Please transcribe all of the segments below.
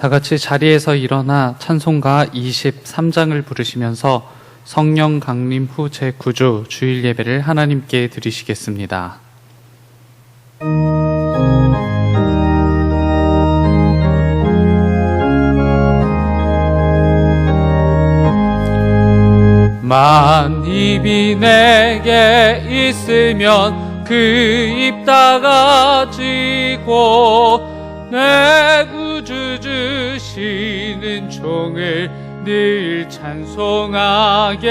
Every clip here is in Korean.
다 같이 자리에서 일어나 찬송가 23장을 부르시면서 성령 강림 후 제9주 주일 예배를 하나님께 드리시겠습니다. 만입이 내게 있으면 그 입 다가지고 내 구주 주시는 종을 늘 찬송하겠네.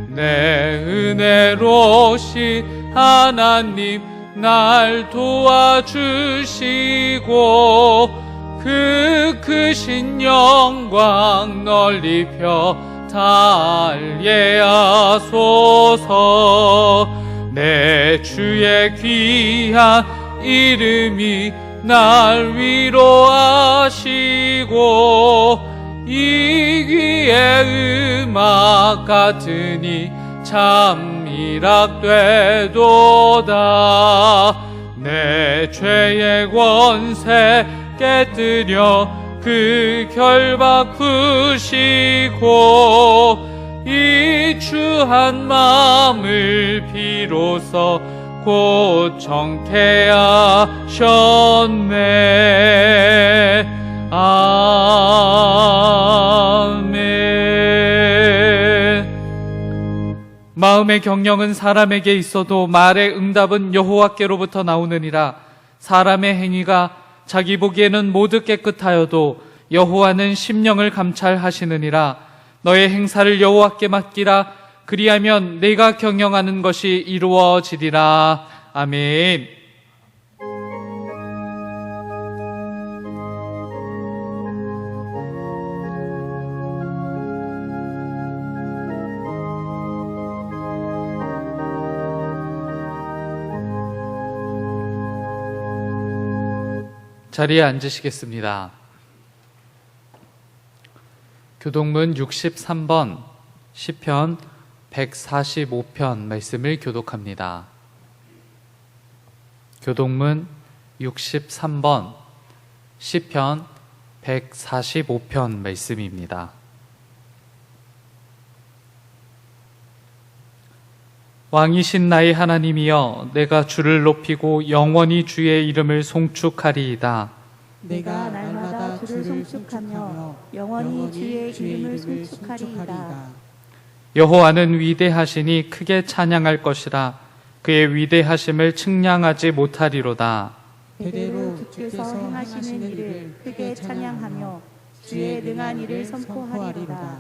내 은혜로우신 하나님 날 도와주시고 그 크신 영광 널리 펴 달예하소서. 내 주의 귀한 이름이 날 위로하시고 이 귀의 음악 같으니 참 미락되도다. 내 죄의 권세 깨뜨려 그 결박 푸시고 이 추한 마음을 비로소 곧 정케 하셨네. 아멘. 마음의 경영은 사람에게 있어도 말의 응답은 여호와께로부터 나오느니라. 사람의 행위가 자기 보기에는 모두 깨끗하여도 여호와는 심령을 감찰하시느니라. 너의 행사를 여호와께 맡기라. 그리하면 내가 경영하는 것이 이루어지리라. 아멘. 자리에 앉으시겠습니다. 교독문 63번 시편 145편 말씀을 교독합니다. 교독문 63번 시편 145편 말씀입니다. 왕이신 나의 하나님이여, 내가 주를 높이고 영원히 주의 이름을 송축하리이다. 내가 날마다 주를 송축하며 영원히 주의 이름을 송축하리이다. 여호와는 위대하시니 크게 찬양할 것이라. 그의 위대하심을 측량하지 못하리로다. 대대로 주께서 행하시는 일을 크게 찬양하며 주의 능한 일을 선포하리로다.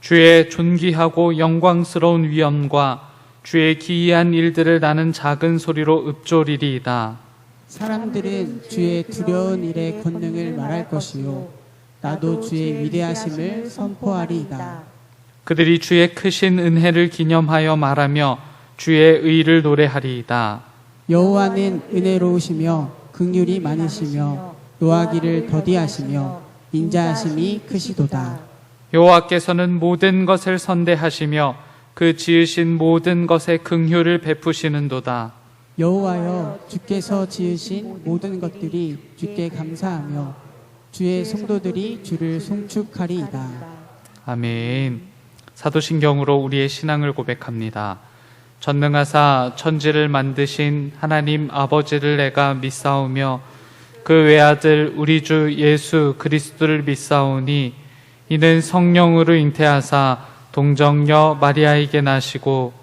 주의 존귀하고 영광스러운 위엄과 주의 기이한 일들을 나는 작은 소리로 읊조리리이다. 사람들은 주의 두려운 일의 권능을 말할 것이요 나도 주의 위대하심을 선포하리이다. 그들이 주의 크신 은혜를 기념하여 말하며 주의 의를 노래하리이다. 여호와는 은혜로우시며 긍휼이 많으시며 노하기를 더디하시며 인자하심이 크시도다. 여호와께서는 모든 것을 선대하시며 그 지으신 모든 것에 긍휼을 베푸시는도다. 여호와여, 주께서 지으신 모든 것들이 주께 감사하며 주의 성도들이 주를 송축하리이다. 아멘. 사도신경으로 우리의 신앙을 고백합니다. 전능하사 천지를 만드신 하나님 아버지를 내가 믿사오며 그 외아들 우리 주 예수 그리스도를 믿사오니 이는 성령으로 잉태하사 동정녀 마리아에게 나시고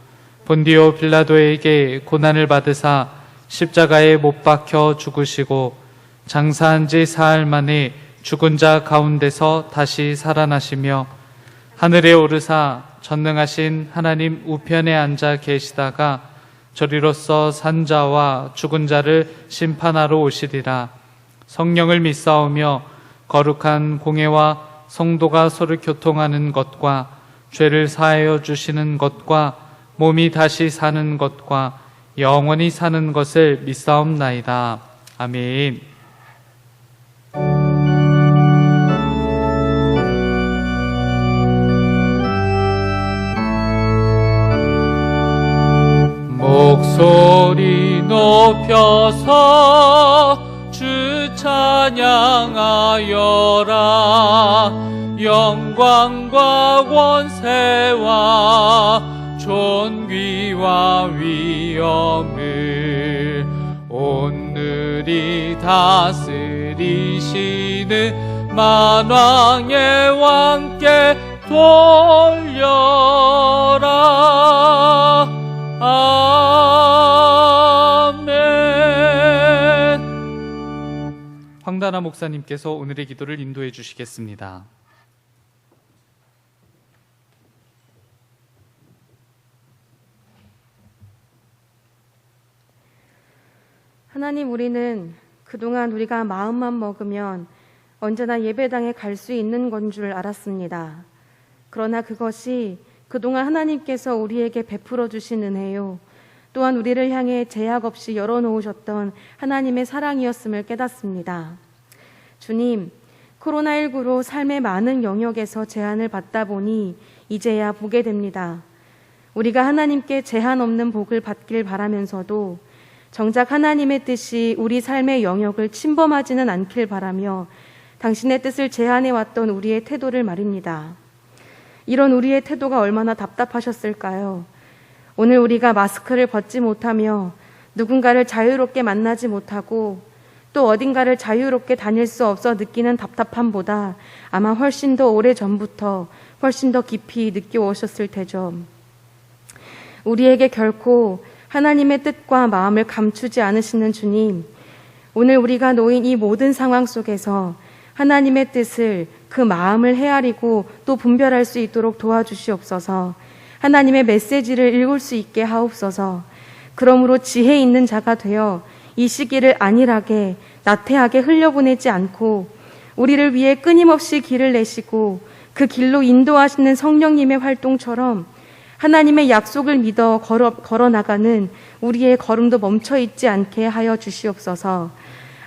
본디오 빌라도에게 고난을 받으사 십자가에 못 박혀 죽으시고 장사한 지 사흘 만에 죽은 자 가운데서 다시 살아나시며 하늘에 오르사 전능하신 하나님 우편에 앉아 계시다가 저리로서 산 자와 죽은 자를 심판하러 오시리라. 성령을 믿사오며 거룩한 공회와 성도가 서로 교통하는 것과 죄를 사하여 주시는 것과 몸이 다시 사는 것과 영원히 사는 것을 믿사옵나이다. 아멘. 목소리 높여서 주 찬양하여라. 영광과 권세와 존귀와 위엄을 오늘이 다스리시는 만왕의 왕께 돌려라. 아멘. 황다나 목사님께서 오늘의 기도를 인도해 주시겠습니다. 하나님, 우리는 그동안 우리가 마음만 먹으면 언제나 예배당에 갈 수 있는 건 줄 알았습니다. 그러나 그것이 그동안 하나님께서 우리에게 베풀어 주신 은혜요, 또한 우리를 향해 제약 없이 열어놓으셨던 하나님의 사랑이었음을 깨닫습니다. 주님, 코로나19로 삶의 많은 영역에서 제한을 받다 보니 이제야 보게 됩니다. 우리가 하나님께 제한 없는 복을 받길 바라면서도 정작 하나님의 뜻이 우리 삶의 영역을 침범하지는 않길 바라며 당신의 뜻을 제한해 왔던 우리의 태도를 말입니다. 이런 우리의 태도가 얼마나 답답하셨을까요? 오늘 우리가 마스크를 벗지 못하며 누군가를 자유롭게 만나지 못하고 또 어딘가를 자유롭게 다닐 수 없어 느끼는 답답함보다 아마 훨씬 더 오래전부터 훨씬 더 깊이 느껴오셨을 테죠. 우리에게 결코 하나님의 뜻과 마음을 감추지 않으시는 주님, 오늘 우리가 놓인 이 모든 상황 속에서 하나님의 뜻을, 그 마음을 헤아리고 또 분별할 수 있도록 도와주시옵소서. 하나님의 메시지를 읽을 수 있게 하옵소서. 그러므로 지혜 있는 자가 되어 이 시기를 안일하게 나태하게 흘려보내지 않고 우리를 위해 끊임없이 길을 내시고 그 길로 인도하시는 성령님의 활동처럼 하나님의 약속을 믿어 걸어나가는 우리의 걸음도 멈춰있지 않게 하여 주시옵소서.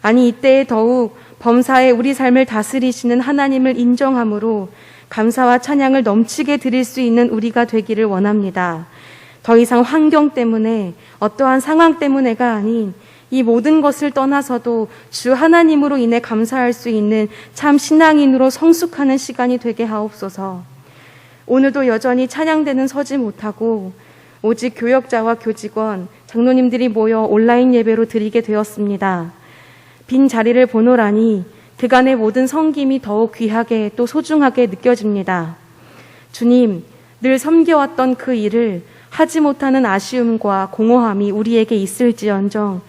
아니, 이때에 더욱 범사에 우리 삶을 다스리시는 하나님을 인정함으로 감사와 찬양을 넘치게 드릴 수 있는 우리가 되기를 원합니다. 더 이상 환경 때문에, 어떠한 상황 때문에가 아닌 이 모든 것을 떠나서도 주 하나님으로 인해 감사할 수 있는 참 신앙인으로 성숙하는 시간이 되게 하옵소서. 오늘도 여전히 찬양대는 서지 못하고 오직 교역자와 교직원, 장로님들이 모여 온라인 예배로 드리게 되었습니다. 빈 자리를 보노라니 그간의 모든 섬김이 더욱 귀하게 또 소중하게 느껴집니다. 주님, 늘 섬겨왔던 그 일을 하지 못하는 아쉬움과 공허함이 우리에게 있을지언정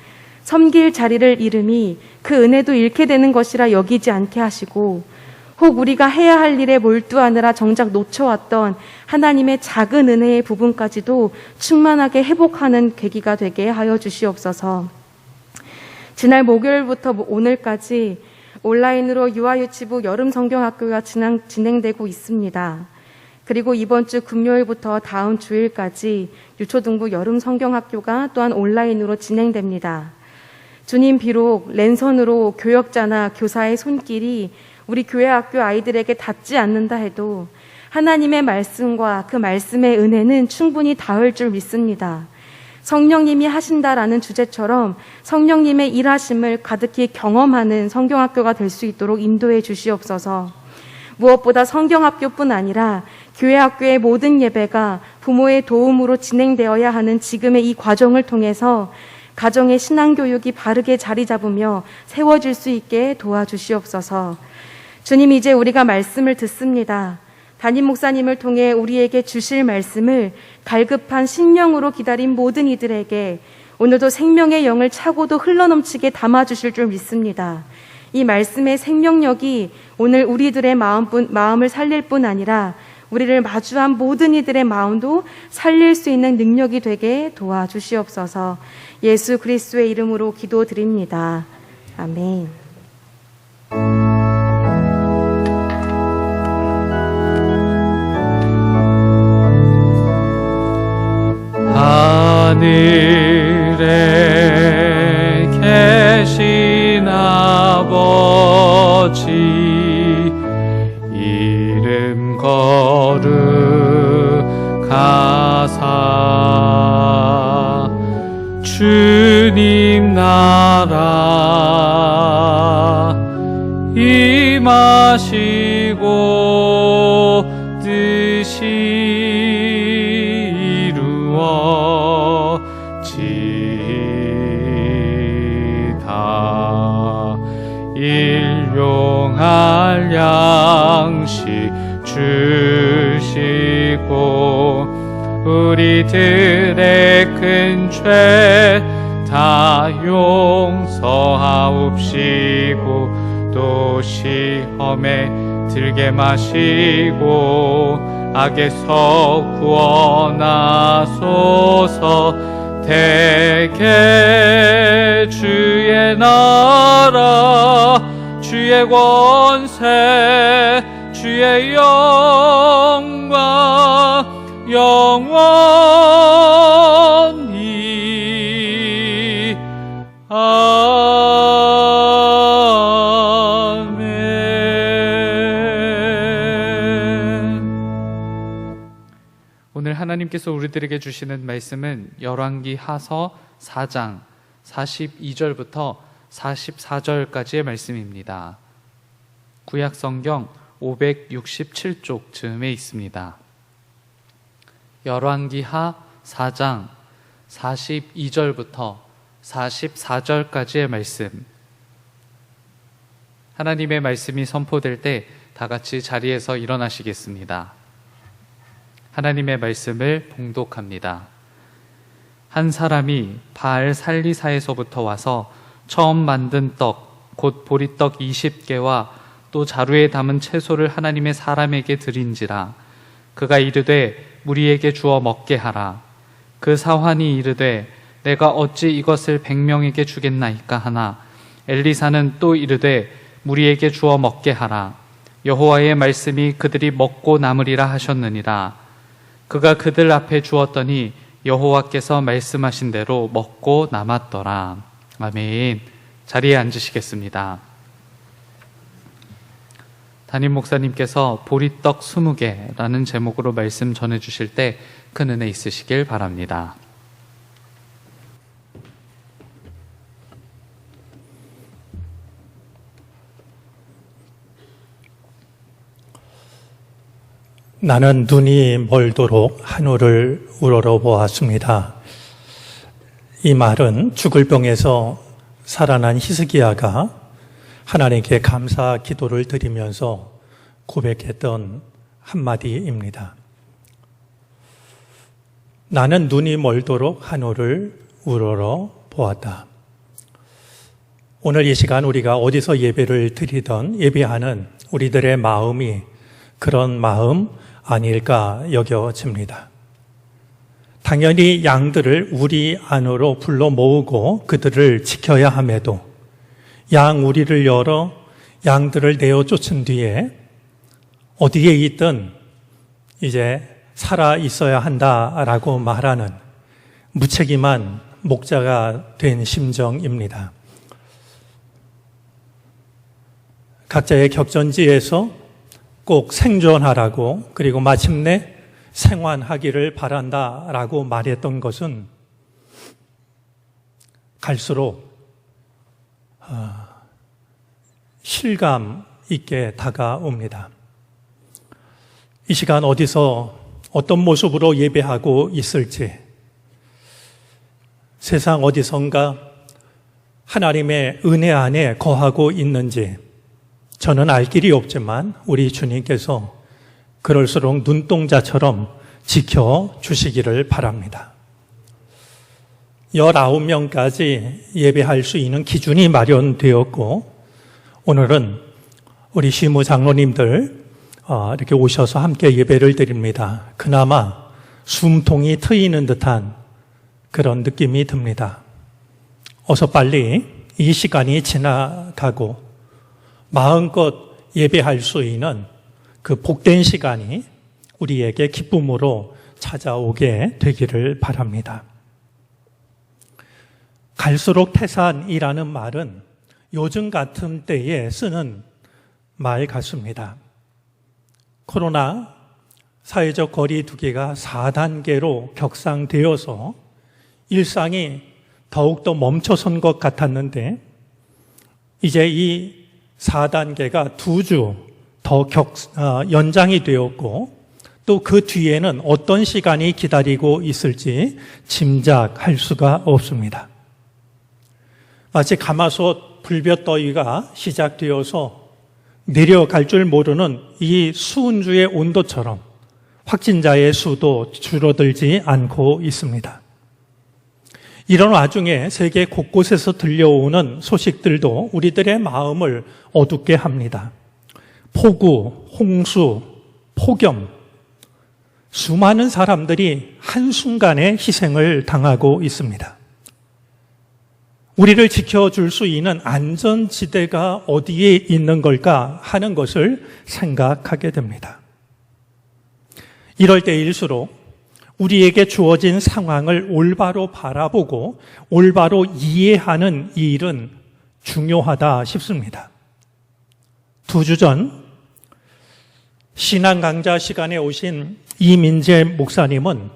섬길 자리를 잃음이 그 은혜도 잃게 되는 것이라 여기지 않게 하시고 혹 우리가 해야 할 일에 몰두하느라 정작 놓쳐왔던 하나님의 작은 은혜의 부분까지도 충만하게 회복하는 계기가 되게 하여 주시옵소서. 지난 목요일부터 오늘까지 온라인으로 유아유치부 여름 성경학교가 진행되고 있습니다. 그리고 이번 주 금요일부터 다음 주일까지 유초등부 여름 성경학교가 또한 온라인으로 진행됩니다. 주님, 비록 랜선으로 교역자나 교사의 손길이 우리 교회 학교 아이들에게 닿지 않는다 해도 하나님의 말씀과 그 말씀의 은혜는 충분히 닿을 줄 믿습니다. 성령님이 하신다라는 주제처럼 성령님의 일하심을 가득히 경험하는 성경학교가 될 수 있도록 인도해 주시옵소서. 무엇보다 성경학교뿐 아니라 교회 학교의 모든 예배가 부모의 도움으로 진행되어야 하는 지금의 이 과정을 통해서 가정의 신앙교육이 바르게 자리 잡으며 세워질 수 있게 도와주시옵소서. 주님, 이제 우리가 말씀을 듣습니다. 담임 목사님을 통해 우리에게 주실 말씀을 갈급한 심령으로 기다린 모든 이들에게 오늘도 생명의 영을 차고도 흘러넘치게 담아주실 줄 믿습니다. 이 말씀의 생명력이 오늘 우리들의 마음을 살릴 뿐 아니라 우리를 마주한 모든 이들의 마음도 살릴 수 있는 능력이 되게 도와주시옵소서. 예수 그리스도의 이름으로 기도드립니다. 아멘. 하늘에 계신 아버지, 이름 거룩하사 주님 나라 임하시고 뜻이 이루어지다. 일용할 양식 주시고 우리들의 큰 죄 다 용서하옵시고 또 시험에 들게 마시고 악에서 구원하소서. 대개 주의 나라 주의 권세 주의 영광 영원히 아멘. 오늘 하나님께서 우리들에게 주시는 말씀은 열왕기 하서 4장 42절부터 44절까지의 말씀입니다. 구약 성경 567쪽 즈음에 있습니다. 열왕기하 4장 42절부터 44절까지의 말씀. 하나님의 말씀이 선포될 때 다 같이 자리에서 일어나시겠습니다. 하나님의 말씀을 봉독합니다. 한 사람이 바알 살리사에서부터 와서 처음 만든 떡, 곧 보리떡 20개와 또 자루에 담은 채소를 하나님의 사람에게 드린지라. 그가 이르되 무리에게 주어 먹게 하라. 그 사환이 이르되 내가 어찌 이것을 100명에게 주겠나이까 하나. 엘리사는 또 이르되 무리에게 주어 먹게 하라. 여호와의 말씀이 그들이 먹고 남으리라 하셨느니라. 그가 그들 앞에 주었더니 여호와께서 말씀하신 대로 먹고 남았더라. 아멘. 자리에 앉으시겠습니다. 담임 목사님께서 보리떡 20개라는 제목으로 말씀 전해주실 때 큰 은혜 있으시길 바랍니다. 나는 눈이 멀도록 하늘을 우러러 보았습니다. 이 말은 죽을 병에서 살아난 히스기야가 하나님께 감사 기도를 드리면서 고백했던 한마디입니다. 나는 눈이 멀도록 하늘을 우러러 보았다. 오늘 이 시간 우리가 어디서 예배를 드리던 예배하는 우리들의 마음이 그런 마음 아닐까 여겨집니다. 당연히 양들을 우리 안으로 불러 모으고 그들을 지켜야 함에도 양 우리를 열어 양들을 내어 쫓은 뒤에 어디에 있든 이제 살아 있어야 한다라고 말하는 무책임한 목자가 된 심정입니다. 각자의 격전지에서 꼭 생존하라고 그리고 마침내 생還하기를 바란다라고 말했던 것은 갈수록 실감 있게 다가옵니다. 이 시간 어디서 어떤 모습으로 예배하고 있을지, 세상 어디선가 하나님의 은혜 안에 거하고 있는지 저는 알 길이 없지만 우리 주님께서 그럴수록 눈동자처럼 지켜주시기를 바랍니다. 19명까지 예배할 수 있는 기준이 마련되었고 오늘은 우리 시무 장로님들 이렇게 오셔서 함께 예배를 드립니다. 그나마 숨통이 트이는 듯한 그런 느낌이 듭니다. 어서 빨리 이 시간이 지나가고 마음껏 예배할 수 있는 그 복된 시간이 우리에게 기쁨으로 찾아오게 되기를 바랍니다. 갈수록 태산이라는 말은 요즘 같은 때에 쓰는 말 같습니다. 코로나 사회적 거리 두기가 4단계로 격상되어서 일상이 더욱더 멈춰선 것 같았는데 이제 이 4단계가 2주 더 연장이 되었고 또 그 뒤에는 어떤 시간이 기다리고 있을지 짐작할 수가 없습니다. 마치 가마솥 불볕더위가 시작되어서 내려갈 줄 모르는 이 수은주의 온도처럼 확진자의 수도 줄어들지 않고 있습니다. 이런 와중에 세계 곳곳에서 들려오는 소식들도 우리들의 마음을 어둡게 합니다. 폭우, 홍수, 폭염, 수많은 사람들이 한순간에 희생을 당하고 있습니다. 우리를 지켜줄 수 있는 안전지대가 어디에 있는 걸까 하는 것을 생각하게 됩니다. 이럴 때일수록 우리에게 주어진 상황을 올바로 바라보고 올바로 이해하는 이 일은 중요하다 싶습니다. 2주 전 신앙 강좌 시간에 오신 이민재 목사님은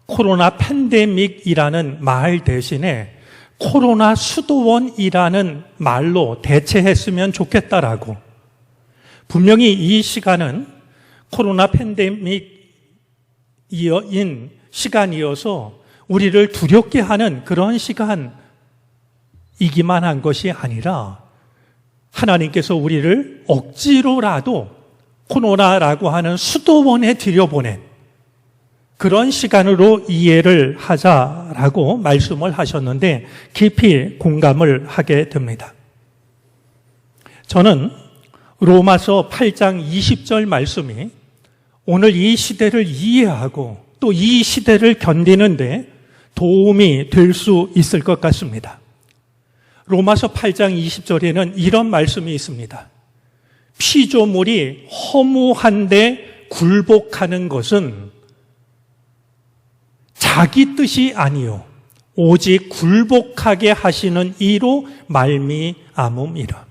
코로나 팬데믹이라는 말 대신에 코로나 수도원이라는 말로 대체했으면 좋겠다라고, 분명히 이 시간은 코로나 팬데믹인 시간이어서 우리를 두렵게 하는 그런 시간이기만 한 것이 아니라 하나님께서 우리를 억지로라도 코로나라고 하는 수도원에 들여보낸 그런 시간으로 이해를 하자라고 말씀을 하셨는데 깊이 공감을 하게 됩니다. 저는 로마서 8장 20절 말씀이 오늘 이 시대를 이해하고 또 이 시대를 견디는데 도움이 될 수 있을 것 같습니다. 로마서 8장 20절에는 이런 말씀이 있습니다. 피조물이 허무한데 굴복하는 것은 자기 뜻이 아니요 오직 굴복하게 하시는 이로 말미암음이라.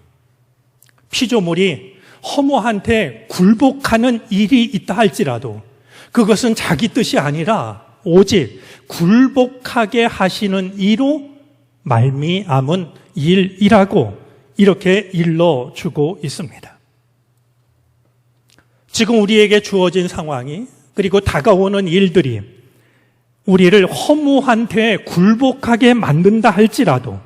피조물이 허무한테 굴복하는 일이 있다 할지라도 그것은 자기 뜻이 아니라 오직 굴복하게 하시는 이로 말미암은 일이라고 이렇게 일러주고 있습니다. 지금 우리에게 주어진 상황이 그리고 다가오는 일들이 우리를 허무한테 굴복하게 만든다 할지라도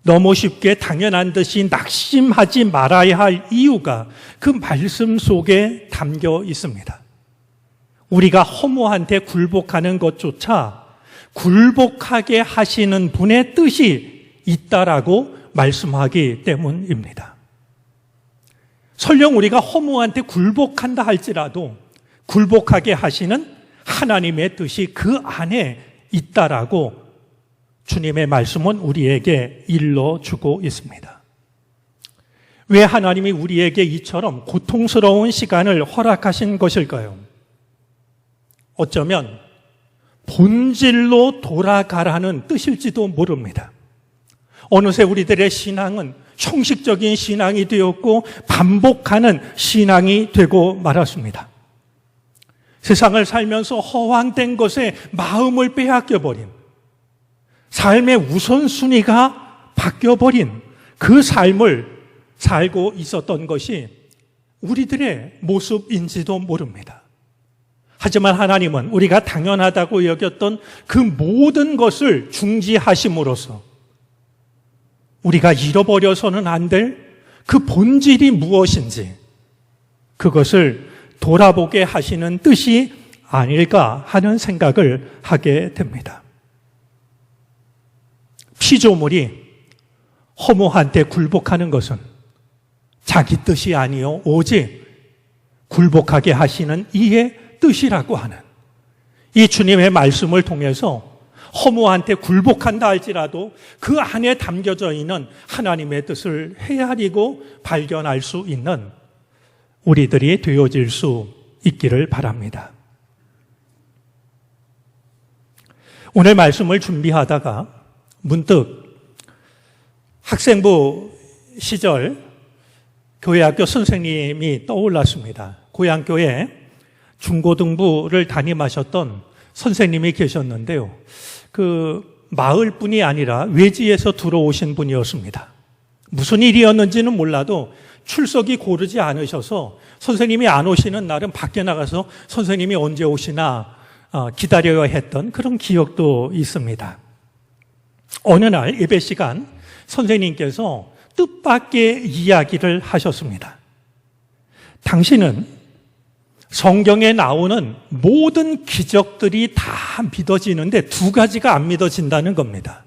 너무 쉽게 당연한 듯이 낙심하지 말아야 할 이유가 그 말씀 속에 담겨 있습니다. 우리가 허무한테 굴복하는 것조차 굴복하게 하시는 분의 뜻이 있다라고 말씀하기 때문입니다. 설령 우리가 허무한테 굴복한다 할지라도 굴복하게 하시는 하나님의 뜻이 그 안에 있다라고 주님의 말씀은 우리에게 일러주고 있습니다. 왜 하나님이 우리에게 이처럼 고통스러운 시간을 허락하신 것일까요? 어쩌면 본질로 돌아가라는 뜻일지도 모릅니다. 어느새 우리들의 신앙은 형식적인 신앙이 되었고 반복하는 신앙이 되고 말았습니다. 세상을 살면서 허황된 것에 마음을 빼앗겨버린, 삶의 우선순위가 바뀌어버린 그 삶을 살고 있었던 것이 우리들의 모습인지도 모릅니다. 하지만 하나님은 우리가 당연하다고 여겼던 그 모든 것을 중지하심으로써 우리가 잃어버려서는 안 될 그 본질이 무엇인지 그것을 돌아보게 하시는 뜻이 아닐까 하는 생각을 하게 됩니다. 피조물이 허무한테 굴복하는 것은 자기 뜻이 아니요 오직 굴복하게 하시는 이의 뜻이라고 하는 이 주님의 말씀을 통해서 허무한테 굴복한다 할지라도 그 안에 담겨져 있는 하나님의 뜻을 헤아리고 발견할 수 있는 우리들이 되어질 수 있기를 바랍니다. 오늘 말씀을 준비하다가 문득 학생부 시절 교회학교 선생님이 떠올랐습니다. 고향교회 중고등부를 담임하셨던 선생님이 계셨는데요. 그 마을뿐이 아니라 외지에서 들어오신 분이었습니다. 무슨 일이었는지는 몰라도 출석이 고르지 않으셔서 선생님이 안 오시는 날은 밖에 나가서 선생님이 언제 오시나 기다려야 했던 그런 기억도 있습니다. 어느 날 예배 시간 선생님께서 뜻밖의 이야기를 하셨습니다. 당신은 성경에 나오는 모든 기적들이 다 믿어지는데 두 가지가 안 믿어진다는 겁니다.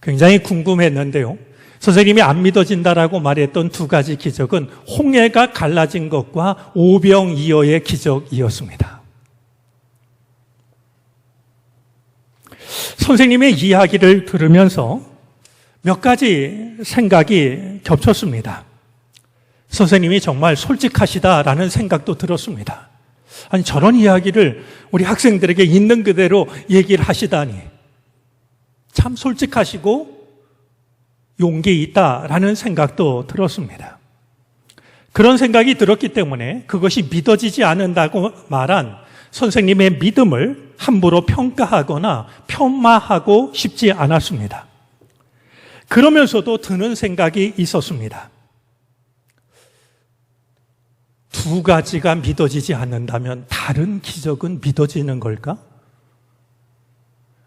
굉장히 궁금했는데요. 선생님이 안 믿어진다라고 말했던 두 가지 기적은 홍해가 갈라진 것과 오병이어의 기적이었습니다. 선생님의 이야기를 들으면서 몇 가지 생각이 겹쳤습니다. 선생님이 정말 솔직하시다라는 생각도 들었습니다. 아니, 저런 이야기를 우리 학생들에게 있는 그대로 얘기를 하시다니 참 솔직하시고 용기 있다라는 생각도 들었습니다. 그런 생각이 들었기 때문에 그것이 믿어지지 않는다고 말한 선생님의 믿음을 함부로 평가하거나 폄하하고 싶지 않았습니다. 그러면서도 드는 생각이 있었습니다. 두 가지가 믿어지지 않는다면 다른 기적은 믿어지는 걸까?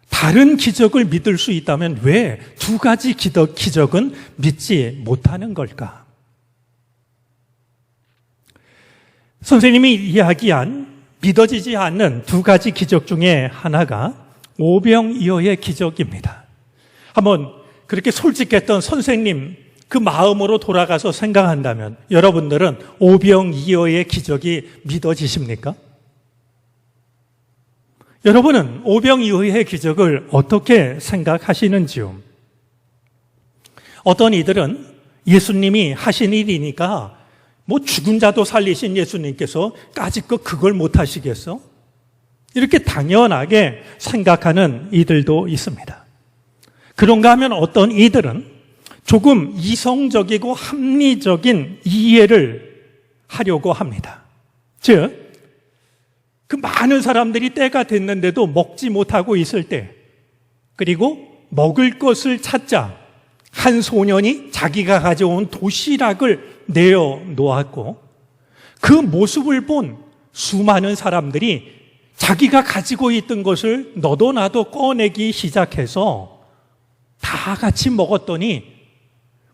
다른 기적을 믿을 수 있다면 왜 두 가지 기적은 믿지 못하는 걸까? 선생님이 이야기한 믿어지지 않는 두 가지 기적 중에 하나가 오병이어의 기적입니다. 한번 그렇게 솔직했던 선생님 그 마음으로 돌아가서 생각한다면 여러분들은 오병이어의 기적이 믿어지십니까? 여러분은 오병이어의 기적을 어떻게 생각하시는지요? 어떤 이들은 예수님이 하신 일이니까 뭐 죽은 자도 살리신 예수님께서 까짓것 그걸 못 하시겠어? 이렇게 당연하게 생각하는 이들도 있습니다. 그런가 하면 어떤 이들은 조금 이성적이고 합리적인 이해를 하려고 합니다. 즉, 그 많은 사람들이 때가 됐는데도 먹지 못하고 있을 때, 그리고 먹을 것을 찾자 한 소년이 자기가 가져온 도시락을 내어 놓았고 그 모습을 본 수많은 사람들이 자기가 가지고 있던 것을 너도 나도 꺼내기 시작해서 다 같이 먹었더니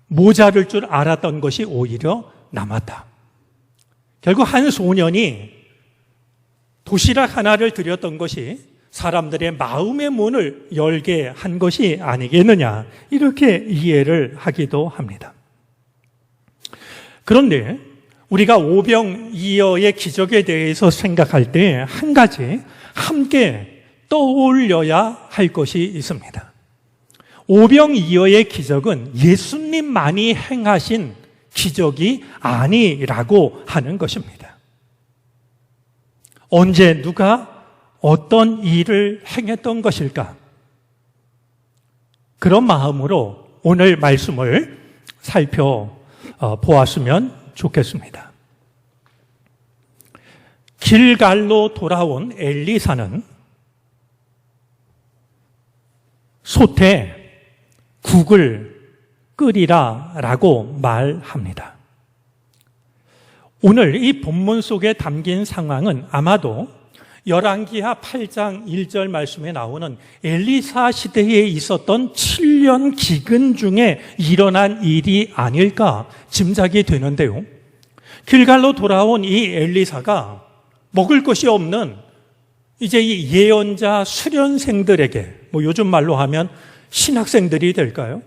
모자랄 줄 알았던 것이 오히려 남았다. 결국 한 소년이 도시락 하나를 드렸던 것이 사람들의 마음의 문을 열게 한 것이 아니겠느냐, 이렇게 이해를 하기도 합니다. 그런데 우리가 오병이어의 기적에 대해서 생각할 때 한 가지 함께 떠올려야 할 것이 있습니다. 오병이어의 기적은 예수님만이 행하신 기적이 아니라고 하는 것입니다. 언제 누가 어떤 일을 행했던 것일까? 그런 마음으로 오늘 말씀을 살펴보았으면 좋겠습니다. 길갈로 돌아온 엘리사는 솥에 국을 끓이라라고 말합니다. 오늘 이 본문 속에 담긴 상황은 아마도 열왕기하 8장 1절 말씀에 나오는 엘리사 시대에 있었던 7년 기근 중에 일어난 일이 아닐까 짐작이 되는데요. 길갈로 돌아온 이 엘리사가 먹을 것이 없는 이제 이 예언자 수련생들에게, 뭐 요즘 말로 하면 신학생들이 될까요?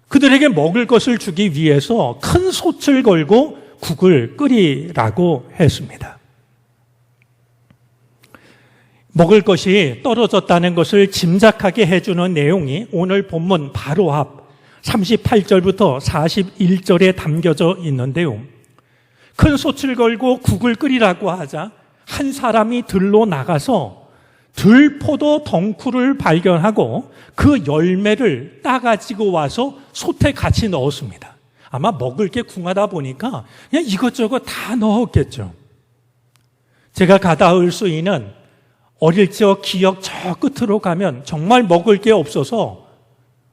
그들에게 먹을 것을 주기 위해서 큰 솥을 걸고 국을 끓이라고 했습니다. 먹을 것이 떨어졌다는 것을 짐작하게 해주는 내용이 오늘 본문 바로 앞 38절부터 41절에 담겨져 있는데요. 큰 솥을 걸고 국을 끓이라고 하자 한 사람이 들로 나가서 들포도 덩쿨을 발견하고 그 열매를 따가지고 와서 솥에 같이 넣었습니다. 아마 먹을 게 궁하다 보니까 그냥 이것저것 다 넣었겠죠. 제가 가닿을 수 있는 어릴 적 기억 저 끝으로 가면 정말 먹을 게 없어서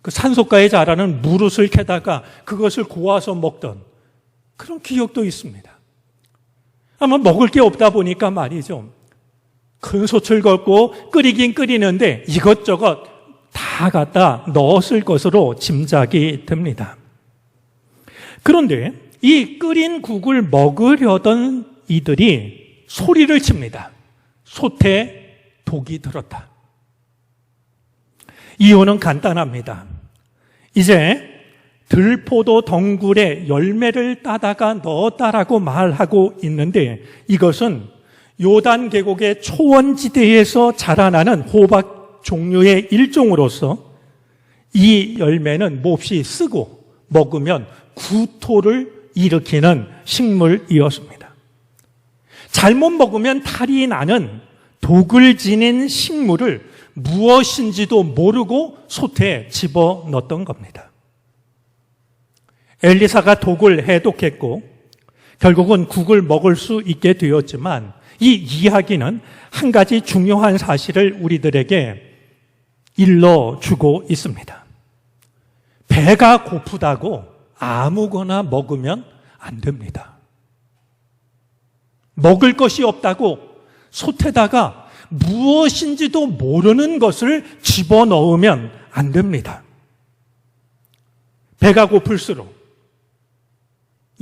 그 산속가에 자라는 무릇을 캐다가 그것을 고아서 먹던 그런 기억도 있습니다. 아마 먹을 게 없다 보니까 말이죠. 큰 솥을 걷고 끓이긴 끓이는데 이것저것 다 갖다 넣었을 것으로 짐작이 됩니다. 그런데 이 끓인 국을 먹으려던 이들이 소리를 칩니다. 솥에 독이 들었다. 이유는 간단합니다. 이제 들포도 덩굴에 열매를 따다가 넣었다라고 말하고 있는데 이것은 요단 계곡의 초원지대에서 자라나는 호박 종류의 일종으로서 이 열매는 몹시 쓰고 먹으면 구토를 일으키는 식물이었습니다. 잘못 먹으면 탈이 나는 독을 지닌 식물을 무엇인지도 모르고 솥에 집어넣었던 겁니다. 엘리사가 독을 해독했고 결국은 국을 먹을 수 있게 되었지만 이 이야기는 한 가지 중요한 사실을 우리들에게 일러주고 있습니다. 배가 고프다고 아무거나 먹으면 안 됩니다. 먹을 것이 없다고 솥에다가 무엇인지도 모르는 것을 집어넣으면 안 됩니다. 배가 고플수록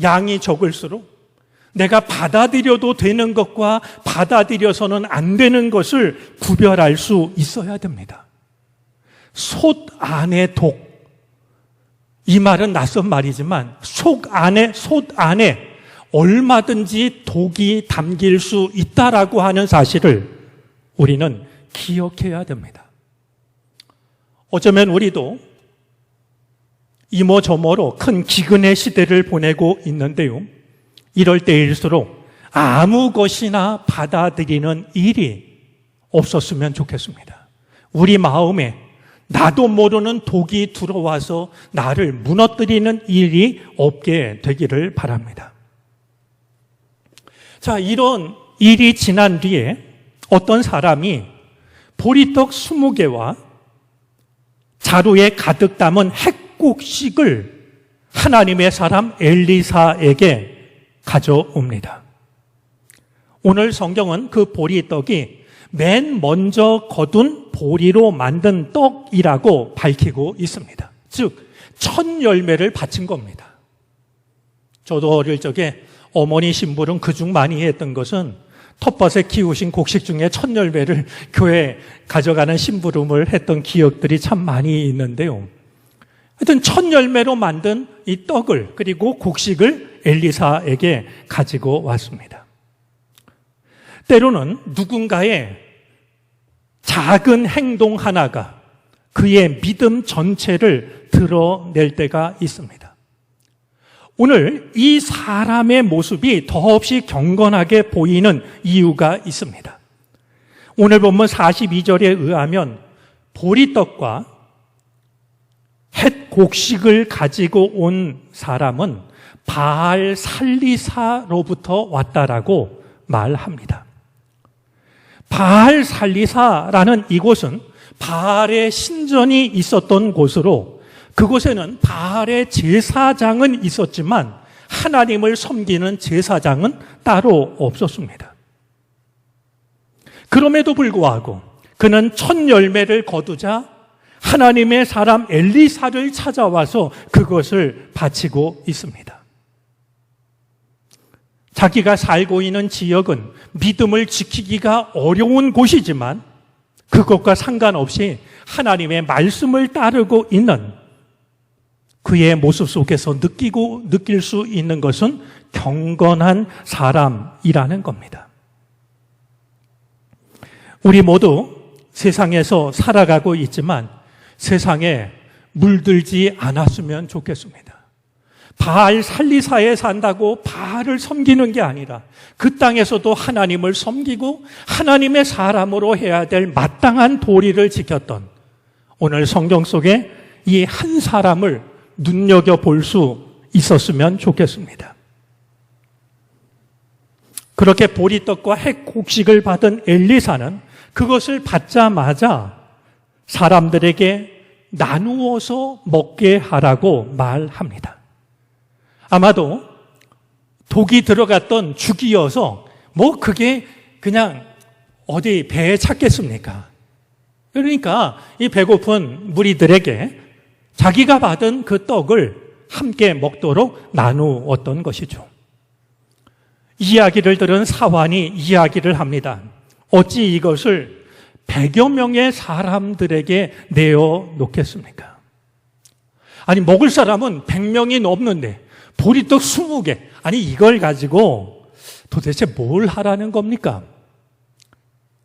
양이 적을수록 내가 받아들여도 되는 것과 받아들여서는 안 되는 것을 구별할 수 있어야 됩니다. 솥 안에 독. 이 말은 낯선 말이지만 솥 안에 얼마든지 독이 담길 수 있다라고 하는 사실을 우리는 기억해야 됩니다. 어쩌면 우리도 이모저모로 큰 기근의 시대를 보내고 있는데요. 이럴 때일수록 아무 것이나 받아들이는 일이 없었으면 좋겠습니다. 우리 마음에 나도 모르는 독이 들어와서 나를 무너뜨리는 일이 없게 되기를 바랍니다. 자, 이런 일이 지난 뒤에 어떤 사람이 보리떡 20개와 자루에 가득 담은 핵곡식을 하나님의 사람 엘리사에게 가져옵니다. 오늘 성경은 그 보리떡이 맨 먼저 거둔 보리로 만든 떡이라고 밝히고 있습니다. 즉, 첫 열매를 바친 겁니다. 저도 어릴 적에 어머니 심부름 그중 많이 했던 것은 텃밭에 키우신 곡식 중에 첫 열매를 교회에 가져가는 심부름을 했던 기억들이 참 많이 있는데요. 하여튼 첫 열매로 만든 이 떡을 그리고 곡식을 엘리사에게 가지고 왔습니다. 때로는 누군가의 작은 행동 하나가 그의 믿음 전체를 드러낼 때가 있습니다. 오늘 이 사람의 모습이 더없이 경건하게 보이는 이유가 있습니다. 오늘 본문 42절에 의하면 보리떡과 햇 곡식을 가지고 온 사람은 바알 살리사로부터 왔다라고 말합니다. 바알 살리사라는 이곳은 바알의 신전이 있었던 곳으로 그곳에는 바알의 제사장은 있었지만 하나님을 섬기는 제사장은 따로 없었습니다. 그럼에도 불구하고 그는 첫 열매를 거두자 하나님의 사람 엘리사를 찾아와서 그것을 바치고 있습니다. 자기가 살고 있는 지역은 믿음을 지키기가 어려운 곳이지만 그것과 상관없이 하나님의 말씀을 따르고 있는 그의 모습 속에서 느낄 수 있는 것은 경건한 사람이라는 겁니다. 우리 모두 세상에서 살아가고 있지만 세상에 물들지 않았으면 좋겠습니다. 바알 살리사에 산다고 바알을 섬기는 게 아니라 그 땅에서도 하나님을 섬기고 하나님의 사람으로 해야 될 마땅한 도리를 지켰던 오늘 성경 속에 이 한 사람을 눈여겨볼 수 있었으면 좋겠습니다. 그렇게 보리떡과 핵곡식을 받은 엘리사는 그것을 받자마자 사람들에게 나누어서 먹게 하라고 말합니다. 아마도 독이 들어갔던 죽이어서 그게 그냥 어디 배에 찼겠습니까? 그러니까 이 배고픈 무리들에게 자기가 받은 그 떡을 함께 먹도록 나누었던 것이죠. 이야기를 들은 사환이 이야기를 합니다. 어찌 이것을 100여 명의 사람들에게 내어놓겠습니까? 아니, 먹을 사람은 100명이 넘는데 보리떡 20개. 아니, 이걸 가지고 도대체 뭘 하라는 겁니까?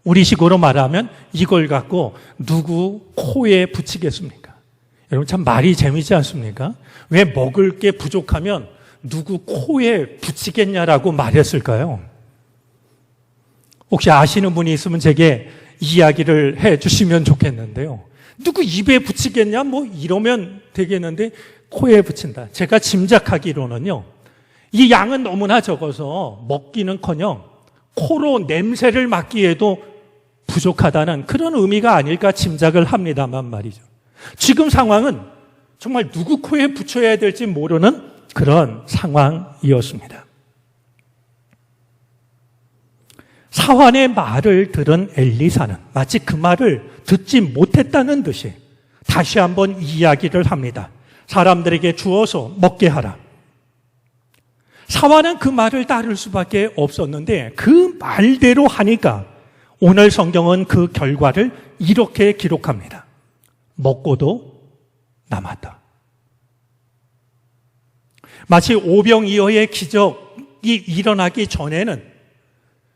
우리식으로 말하면 이걸 갖고 누구 코에 붙이겠습니까? 여러분, 참 말이 재미지 않습니까? 왜 먹을 게 부족하면 누구 코에 붙이겠냐라고 말했을까요? 혹시 아시는 분이 있으면 제게 이야기를 해 주시면 좋겠는데요. 누구 입에 붙이겠냐? 이러면 되겠는데 코에 붙인다. 제가 짐작하기로는요, 이 양은 너무나 적어서 먹기는커녕 코로 냄새를 맡기에도 부족하다는 그런 의미가 아닐까 짐작을 합니다만 말이죠. 지금 상황은 정말 누구 코에 붙여야 될지 모르는 그런 상황이었습니다. 사환의 말을 들은 엘리사는 마치 그 말을 듣지 못했다는 듯이 다시 한번 이야기를 합니다. 사람들에게 주어서 먹게 하라. 사환은 그 말을 따를 수밖에 없었는데 그 말대로 하니까 오늘 성경은 그 결과를 이렇게 기록합니다. 먹고도 남았다. 마치 오병이어의 기적이 일어나기 전에는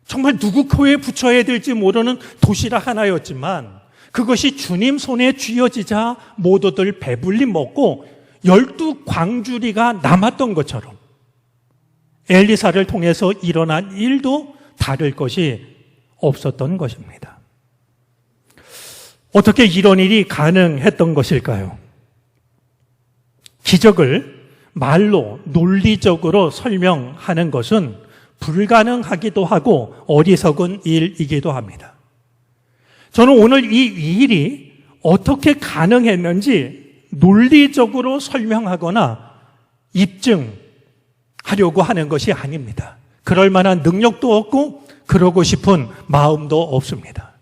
정말 누구 코에 붙여야 될지 모르는 도시락 하나였지만 그것이 주님 손에 쥐어지자 모두들 배불리 먹고 12광주리가 남았던 것처럼 엘리사를 통해서 일어난 일도 다를 것이 없었던 것입니다. 어떻게 이런 일이 가능했던 것일까요? 기적을 말로 논리적으로 설명하는 것은 불가능하기도 하고 어리석은 일이기도 합니다. 저는 오늘 이 일이 어떻게 가능했는지 논리적으로 설명하거나 입증하려고 하는 것이 아닙니다. 그럴 만한 능력도 없고 그러고 싶은 마음도 없습니다.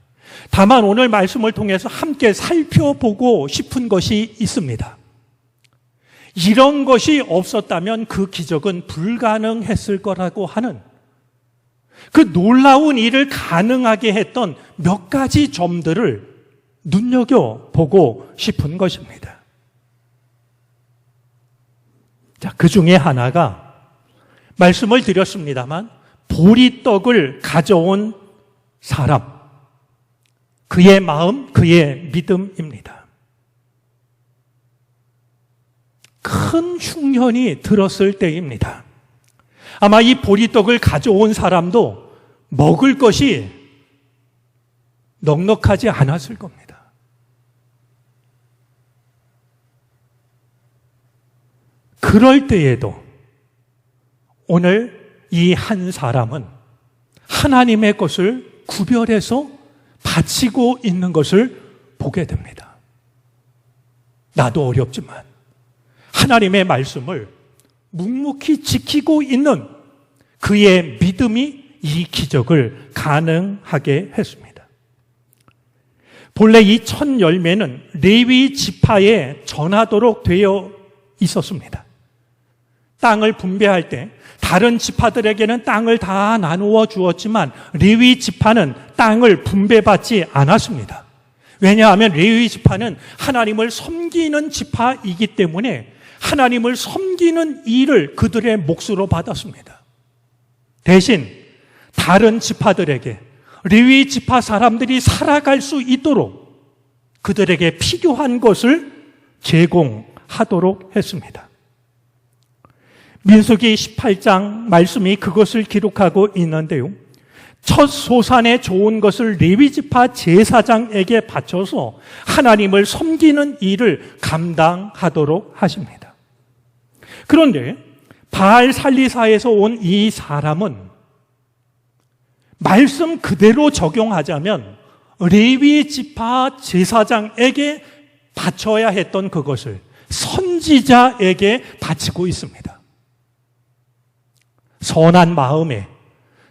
다만 오늘 말씀을 통해서 함께 살펴보고 싶은 것이 있습니다. 이런 것이 없었다면 그 기적은 불가능했을 거라고 하는 그 놀라운 일을 가능하게 했던 몇 가지 점들을 눈여겨보고 싶은 것입니다. 자, 그 중에 하나가 말씀을 드렸습니다만 보리떡을 가져온 사람, 그의 마음, 그의 믿음입니다. 큰 흉년이 들었을 때입니다. 아마 이 보리떡을 가져온 사람도 먹을 것이 넉넉하지 않았을 겁니다. 그럴 때에도 오늘 이 한 사람은 하나님의 것을 구별해서 바치고 있는 것을 보게 됩니다. 나도 어렵지만 하나님의 말씀을 묵묵히 지키고 있는 그의 믿음이 이 기적을 가능하게 했습니다. 본래 이 첫 열매는 레위 지파에 전하도록 되어 있었습니다. 땅을 분배할 때 다른 지파들에게는 땅을 다 나누어 주었지만 레위 지파는 땅을 분배받지 않았습니다. 왜냐하면 레위 지파는 하나님을 섬기는 지파이기 때문에 하나님을 섬기는 일을 그들의 몫으로 받았습니다. 대신 다른 지파들에게 레위 지파 사람들이 살아갈 수 있도록 그들에게 필요한 것을 제공하도록 했습니다. 민수기 18장 말씀이 그것을 기록하고 있는데요. 첫 소산에 좋은 것을 레위 지파 제사장에게 바쳐서 하나님을 섬기는 일을 감당하도록 하십니다. 그런데 바알 살리사에서 온 이 사람은 말씀 그대로 적용하자면 레위 지파 제사장에게 바쳐야 했던 그것을 선지자에게 바치고 있습니다. 선한 마음에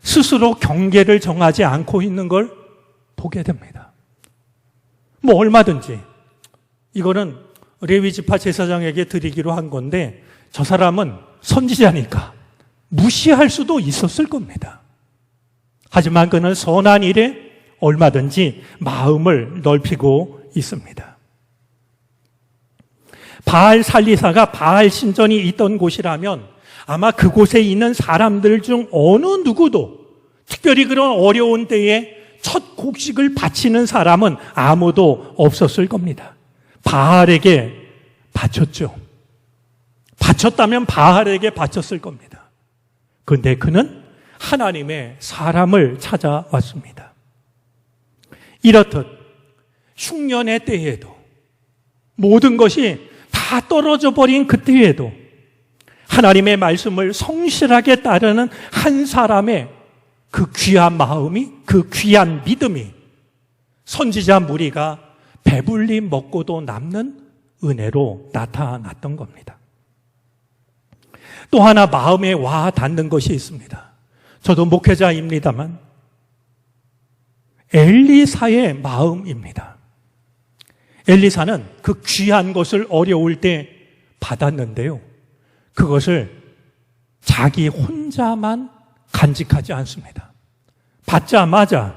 스스로 경계를 정하지 않고 있는 걸 보게 됩니다. 뭐 얼마든지 이거는 레위지파 제사장에게 드리기로 한 건데 저 사람은 선지자니까 무시할 수도 있었을 겁니다. 하지만 그는 선한 일에 얼마든지 마음을 넓히고 있습니다. 바알 살리사가 바알 신전이 있던 곳이라면 아마 그곳에 있는 사람들 중 어느 누구도 특별히 그런 어려운 때에 첫 곡식을 바치는 사람은 아무도 없었을 겁니다. 바알에게 바쳤죠. 바쳤다면 바알에게 바쳤을 겁니다. 그런데 그는 하나님의 사람을 찾아왔습니다. 이렇듯 흉년의 때에도 모든 것이 다 떨어져 버린 그때에도 하나님의 말씀을 성실하게 따르는 한 사람의 그 귀한 마음이, 그 귀한 믿음이 선지자 무리가 배불리 먹고도 남는 은혜로 나타났던 겁니다. 또 하나 마음에 와 닿는 것이 있습니다. 저도 목회자입니다만 엘리사의 마음입니다. 엘리사는 그 귀한 것을 어려울 때 받았는데요. 그것을 자기 혼자만 간직하지 않습니다. 받자마자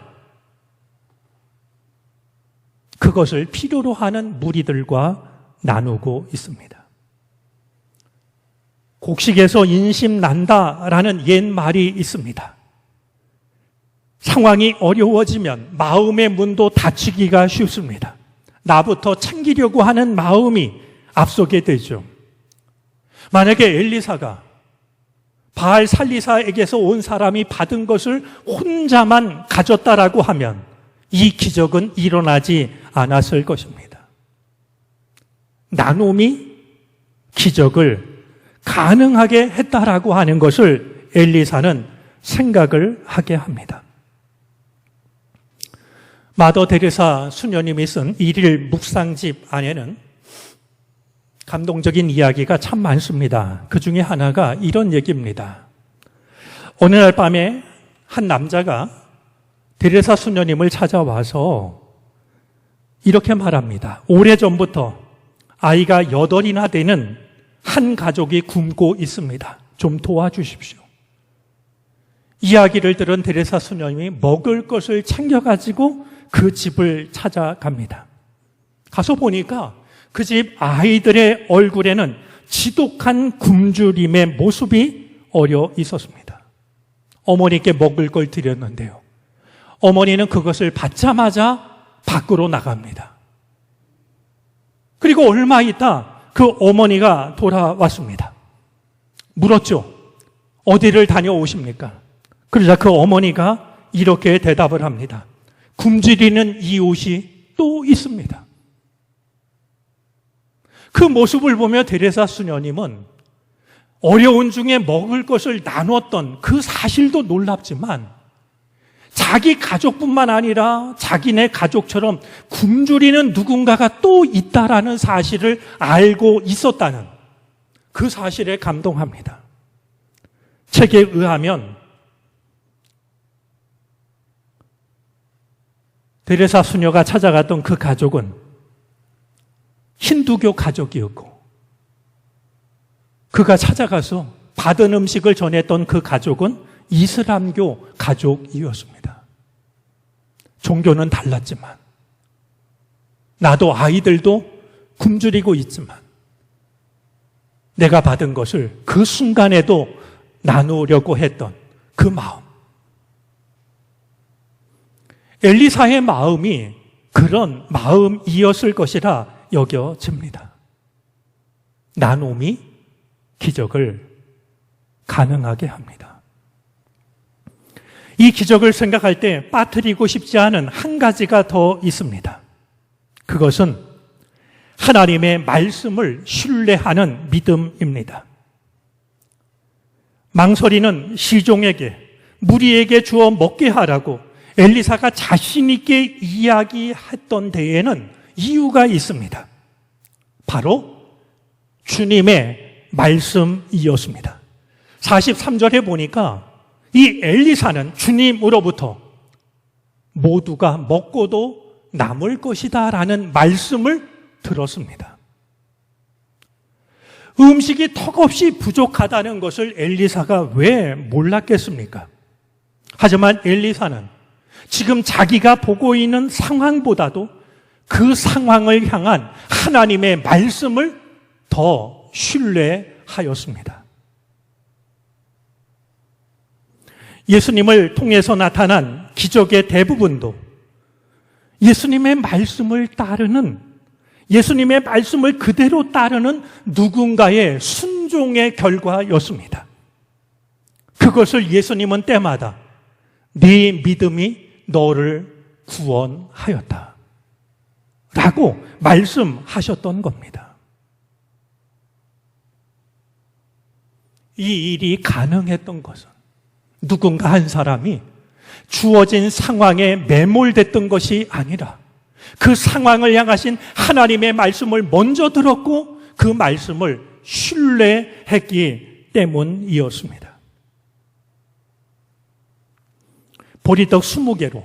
그것을 필요로 하는 무리들과 나누고 있습니다. 곡식에서 인심 난다라는 옛말이 있습니다. 상황이 어려워지면 마음의 문도 닫히기가 쉽습니다. 나부터 챙기려고 하는 마음이 앞서게 되죠. 만약에 엘리사가 바알 살리사에게서 온 사람이 받은 것을 혼자만 가졌다라고 하면 이 기적은 일어나지 않았을 것입니다. 나눔이 기적을 가능하게 했다라고 하는 것을 엘리사는 생각을 하게 합니다. 마더 데레사 수녀님이 쓴 일일 묵상집 안에는 감동적인 이야기가 참 많습니다. 그 중에 하나가 이런 얘기입니다. 어느 날 밤에 한 남자가 데레사 수녀님을 찾아와서 이렇게 말합니다. 오래전부터 아이가 8이나 되는 한 가족이 굶고 있습니다. 좀 도와주십시오. 이야기를 들은 데레사 수녀님이 먹을 것을 챙겨가지고 그 집을 찾아갑니다. 가서 보니까 그 집 아이들의 얼굴에는 지독한 굶주림의 모습이 어려 있었습니다. 어머니께 먹을 걸 드렸는데요. 어머니는 그것을 받자마자 밖으로 나갑니다. 그리고 얼마 있다 그 어머니가 돌아왔습니다. 물었죠. 어디를 다녀오십니까? 그러자 그 어머니가 이렇게 대답을 합니다. 굶주리는 이웃이 또 있습니다. 그 모습을 보며 데레사 수녀님은 어려운 중에 먹을 것을 나눴던 그 사실도 놀랍지만 자기 가족뿐만 아니라 자기네 가족처럼 굶주리는 누군가가 또 있다라는 사실을 알고 있었다는 그 사실에 감동합니다. 책에 의하면 데레사 수녀가 찾아갔던 그 가족은 힌두교 가족이었고 그가 찾아가서 받은 음식을 전했던 그 가족은 이슬람교 가족이었습니다. 종교는 달랐지만 나도 아이들도 굶주리고 있지만 내가 받은 것을 그 순간에도 나누려고 했던 그 마음. 엘리사의 마음이 그런 마음이었을 것이라 여겨집니다. 나눔이 기적을 가능하게 합니다. 이 기적을 생각할 때 빠뜨리고 싶지 않은 한 가지가 더 있습니다. 그것은 하나님의 말씀을 신뢰하는 믿음입니다. 망설이는 시종에게 무리에게 주어 먹게 하라고 엘리사가 자신 있게 이야기했던 데에는 이유가 있습니다. 바로 주님의 말씀이었습니다. 43절에 보니까 이 엘리사는 주님으로부터 모두가 먹고도 남을 것이다 라는 말씀을 들었습니다. 음식이 턱없이 부족하다는 것을 엘리사가 왜 몰랐겠습니까? 하지만 엘리사는 지금 자기가 보고 있는 상황보다도 그 상황을 향한 하나님의 말씀을 더 신뢰하였습니다. 예수님을 통해서 나타난 기적의 대부분도 예수님의 말씀을 따르는, 예수님의 말씀을 그대로 따르는 누군가의 순종의 결과였습니다. 그것을 예수님은 때마다 네 믿음이 너를 구원하였다 라고 말씀하셨던 겁니다. 이 일이 가능했던 것은 누군가 한 사람이 주어진 상황에 매몰됐던 것이 아니라 그 상황을 향하신 하나님의 말씀을 먼저 들었고 그 말씀을 신뢰했기 때문이었습니다. 보리떡 20개로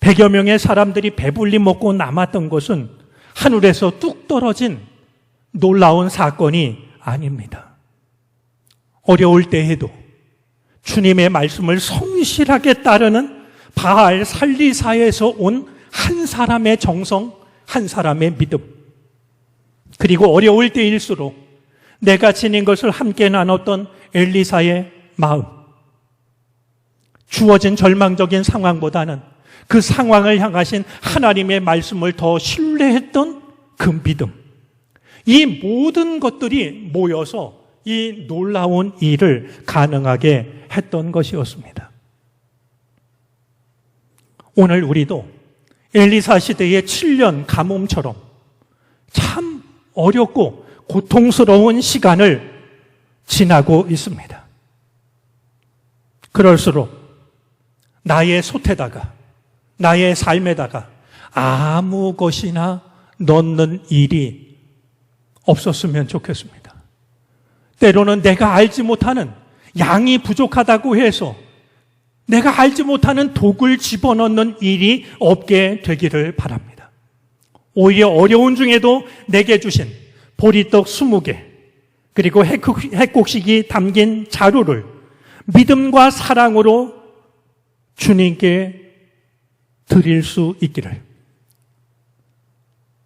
100여 명의 사람들이 배불리 먹고 남았던 것은 하늘에서 뚝 떨어진 놀라운 사건이 아닙니다. 어려울 때에도 주님의 말씀을 성실하게 따르는 바알 살리사에서 온 한 사람의 정성, 한 사람의 믿음, 그리고 어려울 때일수록 내가 지닌 것을 함께 나눴던 엘리사의 마음, 주어진 절망적인 상황보다는 그 상황을 향하신 하나님의 말씀을 더 신뢰했던 그 믿음, 이 모든 것들이 모여서 이 놀라운 일을 가능하게 했던 것이었습니다. 오늘 우리도 엘리사 시대의 7년 가뭄처럼 참 어렵고 고통스러운 시간을 지나고 있습니다. 그럴수록 나의 솥에다가, 나의 삶에다가 아무 것이나 넣는 일이 없었으면 좋겠습니다. 때로는 내가 알지 못하는, 양이 부족하다고 해서 내가 알지 못하는 독을 집어넣는 일이 없게 되기를 바랍니다. 오히려 어려운 중에도 내게 주신 보리떡 20개, 그리고 핵곡식이 담긴 자루를 믿음과 사랑으로 주님께 드릴 수 있기를,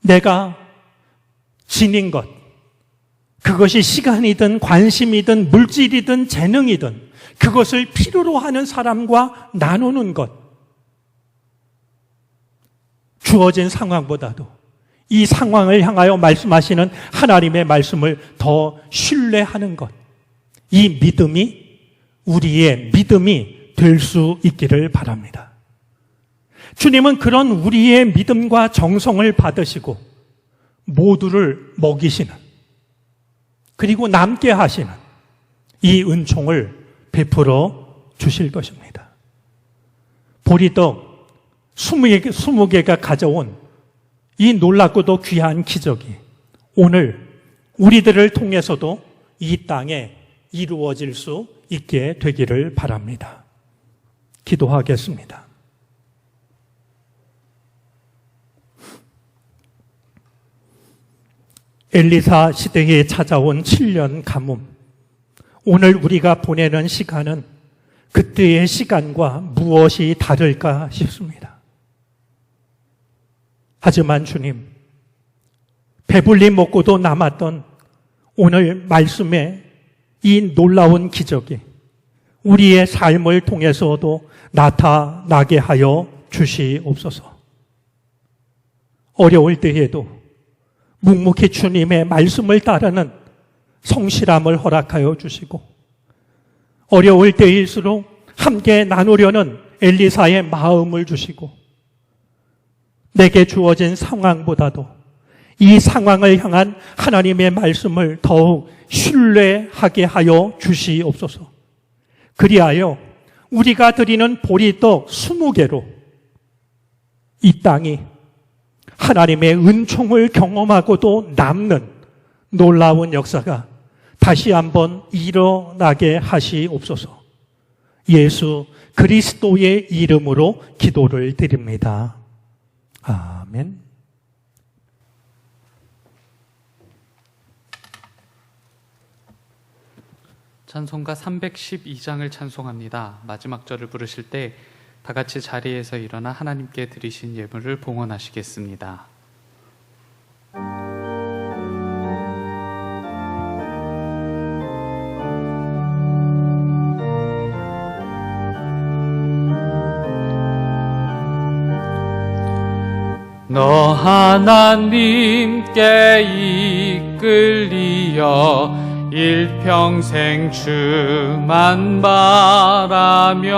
내가 지닌 것, 그것이 시간이든 관심이든 물질이든 재능이든 그것을 필요로 하는 사람과 나누는 것, 주어진 상황보다도 이 상황을 향하여 말씀하시는 하나님의 말씀을 더 신뢰하는 것, 이 믿음이 우리의 믿음이 될 수 있기를 바랍니다. 주님은 그런 우리의 믿음과 정성을 받으시고 모두를 먹이시는, 그리고 남게 하시는 이 은총을 베풀어 주실 것입니다. 보리떡 20개가 가져온 이 놀랍고도 귀한 기적이 오늘 우리들을 통해서도 이 땅에 이루어질 수 있게 되기를 바랍니다. 기도하겠습니다. 엘리사 시대에 찾아온 7년 가뭄, 오늘 우리가 보내는 시간은 그때의 시간과 무엇이 다를까 싶습니다. 하지만 주님, 배불리 먹고도 남았던 오늘 말씀의 이 놀라운 기적이 우리의 삶을 통해서도 나타나게 하여 주시옵소서. 어려울 때에도 묵묵히 주님의 말씀을 따르는 성실함을 허락하여 주시고, 어려울 때일수록 함께 나누려는 엘리사의 마음을 주시고, 내게 주어진 상황보다도 이 상황을 향한 하나님의 말씀을 더욱 신뢰하게 하여 주시옵소서. 그리하여 우리가 드리는 보리떡 20개로 이 땅이 하나님의 은총을 경험하고도 남는 놀라운 역사가 다시 한번 일어나게 하시옵소서. 예수 그리스도의 이름으로 기도를 드립니다. 아멘. 찬송가 312장을 찬송합니다. 마지막 절을 부르실 때 다 같이 자리에서 일어나 하나님께 드리신 예물을 봉헌하시겠습니다. 너 하나님께 이끌리어 일평생 주만 바라며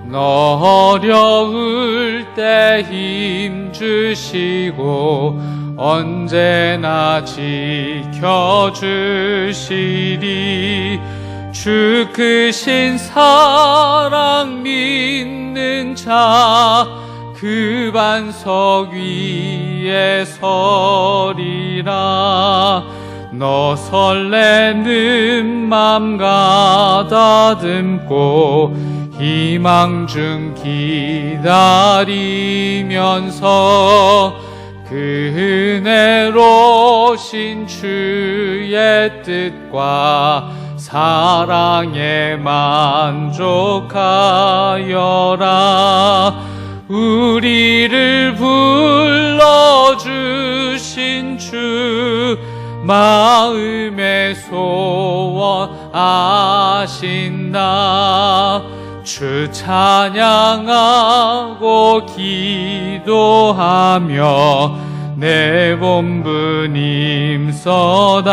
너 어려울 때 힘 주시고 언제나 지켜주시리. 주 크신 사랑 믿는 자 그 반석 위에 서리라. 너 설레는 맘 가다듬고 희망 중 기다리면서 그 은혜로신 주의 뜻과 사랑에 만족하여라. 우리를 불러주신 주 마음의 소원 아신다. 주 찬양하고 기도하며 내 본분 힘써다라.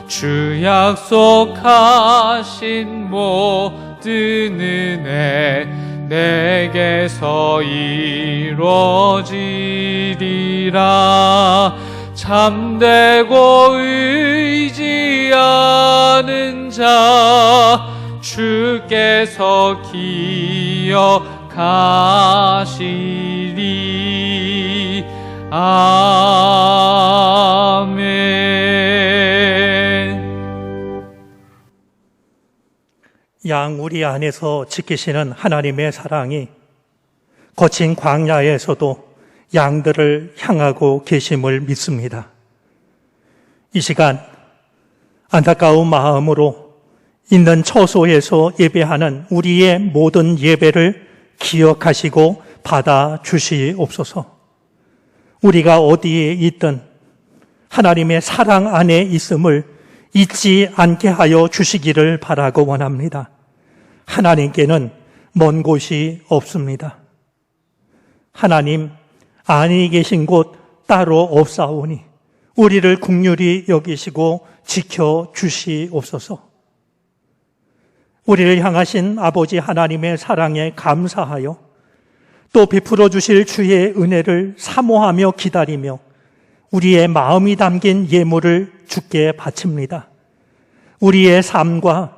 주 약속하신 모든 은혜 내게서 이루어지리라. 참되고 의지하는 자 주께서 기억하시리. 아멘. 양 우리 안에서 지키시는 하나님의 사랑이 거친 광야에서도 양들을 향하고 계심을 믿습니다. 이 시간 안타까운 마음으로 있는 처소에서 예배하는 우리의 모든 예배를 기억하시고 받아 주시옵소서. 우리가 어디에 있든 하나님의 사랑 안에 있음을 잊지 않게 하여 주시기를 바라고 원합니다. 하나님께는 먼 곳이 없습니다. 하나님 안에 계신 곳 따로 없사오니 우리를 긍휼히 여기시고 지켜주시옵소서. 우리를 향하신 아버지 하나님의 사랑에 감사하여 또 베풀어 주실 주의 은혜를 사모하며 기다리며 우리의 마음이 담긴 예물을 주께 바칩니다. 우리의 삶과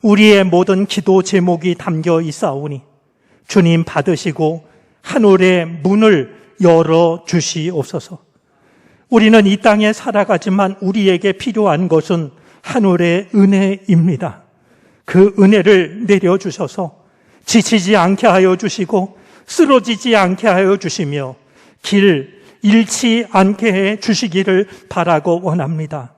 우리의 모든 기도 제목이 담겨 있사오니 주님 받으시고 하늘의 문을 열어 주시옵소서. 우리는 이 땅에 살아가지만 우리에게 필요한 것은 하늘의 은혜입니다. 그 은혜를 내려주셔서 지치지 않게 하여 주시고 쓰러지지 않게 하여 주시며 길 잃지 않게 해 주시기를 바라고 원합니다.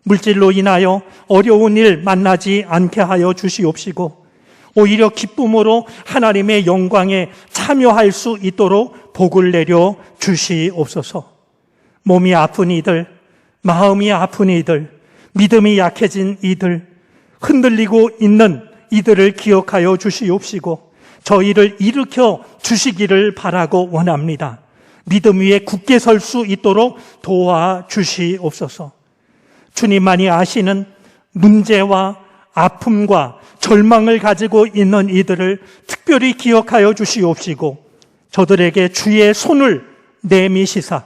물질로 인하여 어려운 일 만나지 않게 하여 주시옵시고 오히려 기쁨으로 하나님의 영광에 참여할 수 있도록 복을 내려 주시옵소서. 몸이 아픈 이들, 마음이 아픈 이들, 믿음이 약해진 이들, 흔들리고 있는 이들을 기억하여 주시옵시고 저희를 일으켜 주시기를 바라고 원합니다. 믿음 위에 굳게 설 수 있도록 도와주시옵소서. 주님만이 아시는 문제와 아픔과 절망을 가지고 있는 이들을 특별히 기억하여 주시옵시고 저들에게 주의 손을 내미시사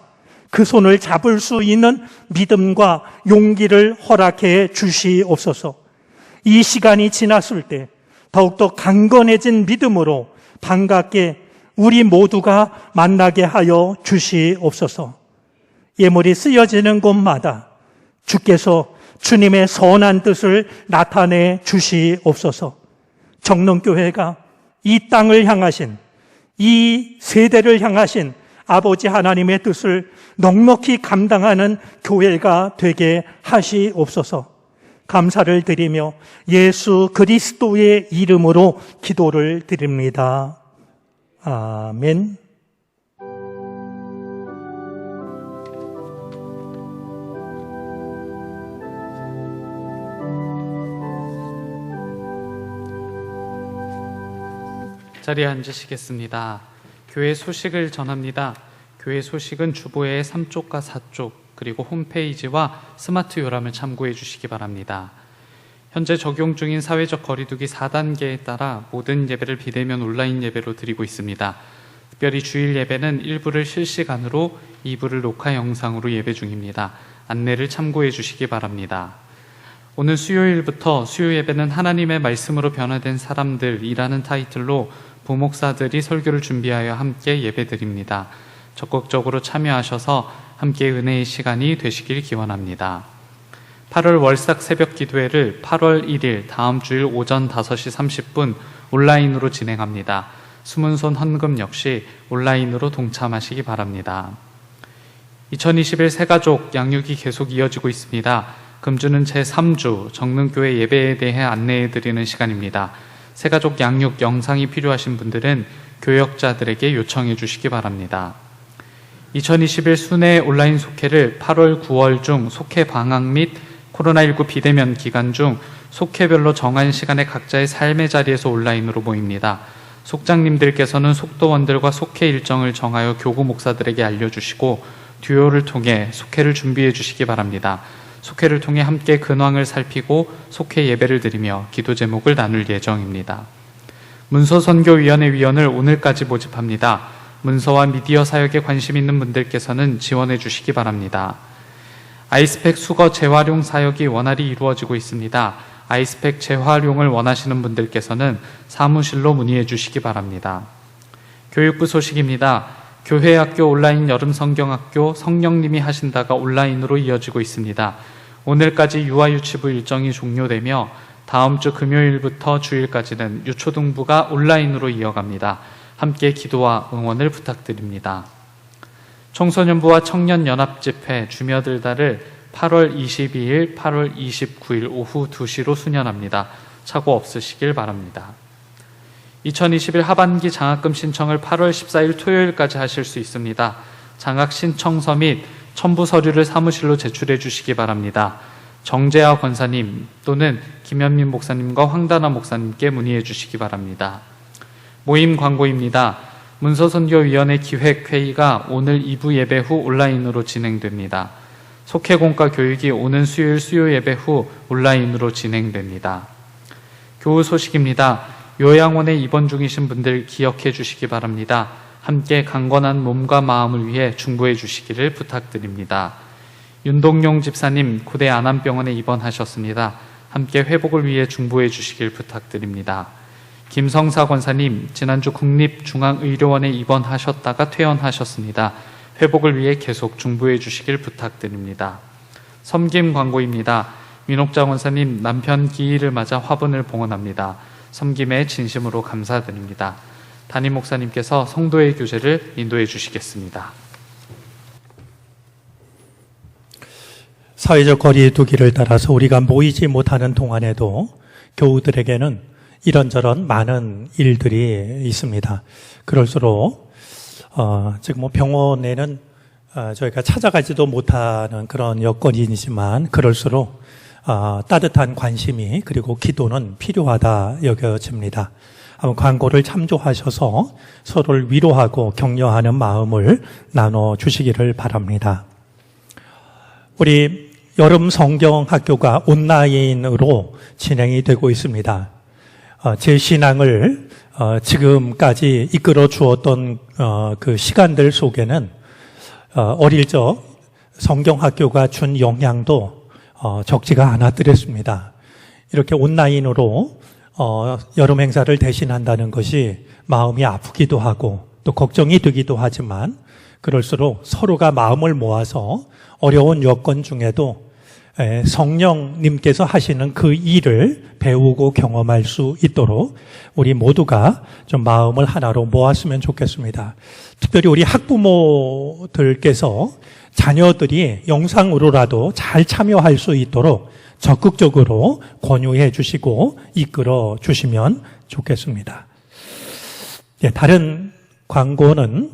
그 손을 잡을 수 있는 믿음과 용기를 허락해 주시옵소서. 이 시간이 지났을 때 더욱더 강건해진 믿음으로 반갑게 우리 모두가 만나게 하여 주시옵소서. 예물이 쓰여지는 곳마다 주께서 주님의 선한 뜻을 나타내 주시옵소서. 정릉교회가 이 땅을 향하신, 이 세대를 향하신 아버지 하나님의 뜻을 넉넉히 감당하는 교회가 되게 하시옵소서. 감사를 드리며 예수 그리스도의 이름으로 기도를 드립니다. 아멘. 자리에 앉으시겠습니다. 교회 소식을 전합니다. 교회 소식은 주보의 3쪽과 4쪽 그리고 홈페이지와 스마트 요람을 참고해 주시기 바랍니다. 현재 적용 중인 사회적 거리두기 4단계에 따라 모든 예배를 비대면 온라인 예배로 드리고 있습니다. 특별히 주일 예배는 일부를 실시간으로, 2부를 녹화 영상으로 예배 중입니다. 안내를 참고해 주시기 바랍니다. 오늘 수요일부터 수요 예배는 하나님의 말씀으로 변화된 사람들이라는 타이틀로 부목사들이 설교를 준비하여 함께 예배드립니다. 적극적으로 참여하셔서 함께 은혜의 시간이 되시길 기원합니다. 8월 월삭 새벽 기도회를 8월 1일 다음 주일 오전 5시 30분 온라인으로 진행합니다. 숨은손 헌금 역시 온라인으로 동참하시기 바랍니다. 2021 새가족 양육이 계속 이어지고 있습니다. 금주는 제3주 정릉교회 예배에 대해 안내해드리는 시간입니다. 새가족 양육 영상이 필요하신 분들은 교역자들에게 요청해 주시기 바랍니다. 2021 순회 온라인 속회를 8월 9월 중 속회 방학 및 코로나19 비대면 기간 중 속회별로 정한 시간에 각자의 삶의 자리에서 온라인으로 모입니다. 속장님들께서는 속도원들과 속회 일정을 정하여 교구 목사들에게 알려주시고 듀오를 통해 속회를 준비해 주시기 바랍니다. 속회를 통해 함께 근황을 살피고 속회 예배를 드리며 기도 제목을 나눌 예정입니다. 문서선교위원회 위원을 오늘까지 모집합니다. 문서와 미디어 사역에 관심 있는 분들께서는 지원해 주시기 바랍니다. 아이스팩 수거 재활용 사역이 원활히 이루어지고 있습니다. 아이스팩 재활용을 원하시는 분들께서는 사무실로 문의해 주시기 바랍니다. 교육부 소식입니다. 교회학교 온라인 여름성경학교 성령님이 하신다가 온라인으로 이어지고 있습니다. 오늘까지 유아유치부 일정이 종료되며 다음 주 금요일부터 주일까지는 유초등부가 온라인으로 이어갑니다. 함께 기도와 응원을 부탁드립니다. 청소년부와 청년연합집회 주며들다를 8월 22일, 8월 29일 오후 2시로 수년합니다. 착오 없으시길 바랍니다. 2021 하반기 장학금 신청을 8월 14일 토요일까지 하실 수 있습니다. 장학 신청서 및 첨부 서류를 사무실로 제출해 주시기 바랍니다. 정재하 권사님 또는 김현민 목사님과 황다나 목사님께 문의해 주시기 바랍니다. 모임 광고입니다. 문서선교위원회 기획회의가 오늘 2부 예배 후 온라인으로 진행됩니다. 속회공과 교육이 오는 수요일 수요 예배 후 온라인으로 진행됩니다. 교우 소식입니다. 요양원에 입원 중이신 분들 기억해 주시기 바랍니다. 함께 강건한 몸과 마음을 위해 중보해 주시기를 부탁드립니다. 윤동용 집사님 고대 안암병원에 입원하셨습니다. 함께 회복을 위해 중보해 주시길 부탁드립니다. 김성사 권사님 지난주 국립중앙의료원에 입원하셨다가 퇴원하셨습니다. 회복을 위해 계속 중보해 주시길 부탁드립니다. 섬김 광고입니다. 민옥자 권사님 남편 기일을 맞아 화분을 봉헌합니다. 섬김에 진심으로 감사드립니다. 담임 목사님께서 성도의 교제를 인도해 주시겠습니다. 사회적 거리두기를 따라서 우리가 모이지 못하는 동안에도 교우들에게는 이런저런 많은 일들이 있습니다. 그럴수록 지금 병원에는 저희가 찾아가지도 못하는 그런 여건이지만 그럴수록 따뜻한 관심이 그리고 기도는 필요하다 여겨집니다. 한번 광고를 참조하셔서 서로를 위로하고 격려하는 마음을 나눠주시기를 바랍니다. 우리 여름 성경학교가 온라인으로 진행이 되고 있습니다. 제 신앙을 지금까지 이끌어 주었던 그 시간들 속에는 어릴 적 성경학교가 준 영향도 적지가 않았더랬습니다. 이렇게 온라인으로 여름 행사를 대신한다는 것이 마음이 아프기도 하고 또 걱정이 되기도 하지만 그럴수록 서로가 마음을 모아서 어려운 여건 중에도 성령님께서 하시는 그 일을 배우고 경험할 수 있도록 우리 모두가 좀 마음을 하나로 모았으면 좋겠습니다. 특별히 우리 학부모들께서 자녀들이 영상으로라도 잘 참여할 수 있도록 적극적으로 권유해 주시고 이끌어 주시면 좋겠습니다. 다른 광고는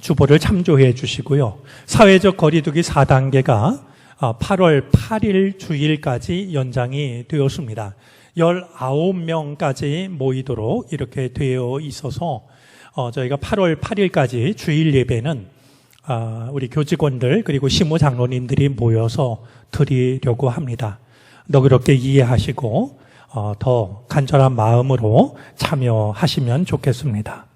주보를 참조해 주시고요. 사회적 거리두기 4단계가 8월 8일 주일까지 연장이 되었습니다. 19명까지 모이도록 이렇게 되어 있어서 저희가 8월 8일까지 주일 예배는 우리 교직원들 그리고 시무장로님들이 모여서 드리려고 합니다. 너그럽게 이해하시고 더 간절한 마음으로 참여하시면 좋겠습니다.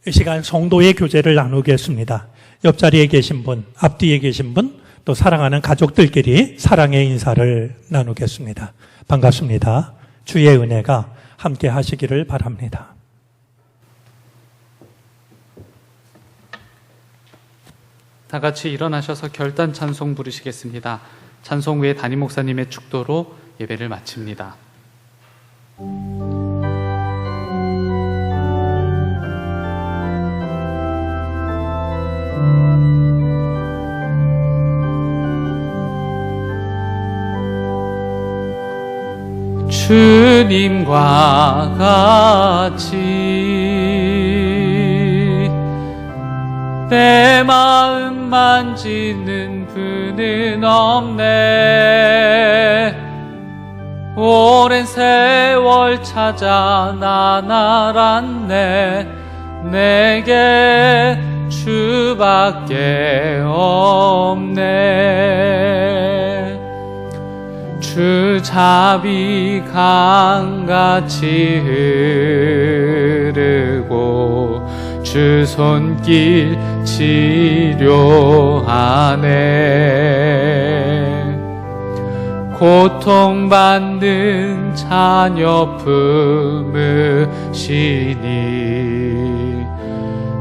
이 시간 성도의 교제를 나누겠습니다. 옆자리에 계신 분, 앞뒤에 계신 분, 또 사랑하는 가족들끼리 사랑의 인사를 나누겠습니다. 반갑습니다. 주의 은혜가 함께 하시기를 바랍니다. 다 같이 일어나셔서 결단 찬송 부르시겠습니다. 찬송 후에 담임 목사님의 축도로 예배를 마칩니다. 주님과 같이 내 마음 만지는 분은 없네. 오랜 세월 찾아 나날았네. 내게 주밖에 없네. 주 자비 강같이 흐르고 주 손길 치료하네. 고통받는 자녀 품으시니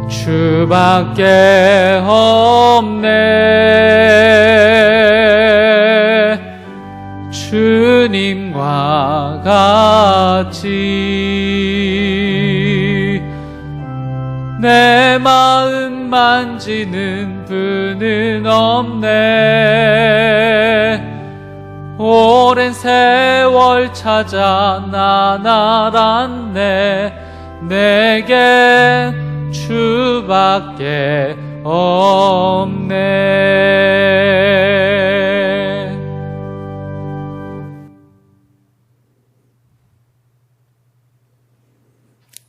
주밖에 없네. 주님과 같이 내 마음 만지는 분은 없네. 오랜 세월 찾아 나날았네. 내게 주밖에 없네.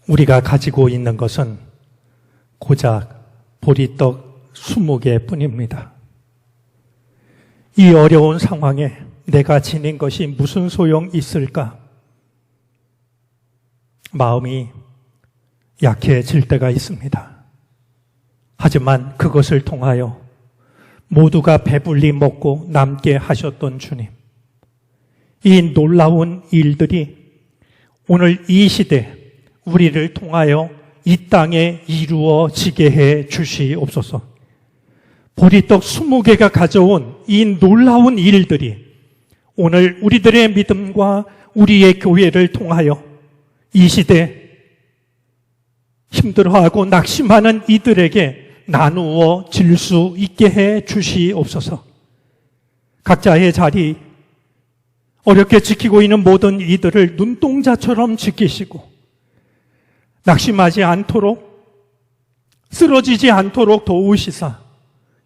우리가 가지고 있는 것은 고작 보리떡 20개 뿐입니다. 이 어려운 상황에 내가 지닌 것이 무슨 소용 있을까? 마음이 약해질 때가 있습니다. 하지만 그것을 통하여 모두가 배불리 먹고 남게 하셨던 주님, 이 놀라운 일들이 오늘 이 시대 우리를 통하여 이 땅에 이루어지게 해 주시옵소서. 보리떡 20개가 가져온 이 놀라운 일들이 오늘 우리들의 믿음과 우리의 교회를 통하여 이 시대 힘들어하고 낙심하는 이들에게 나누어질 수 있게 해 주시옵소서. 각자의 자리, 어렵게 지키고 있는 모든 이들을 눈동자처럼 지키시고 낙심하지 않도록, 쓰러지지 않도록 도우시사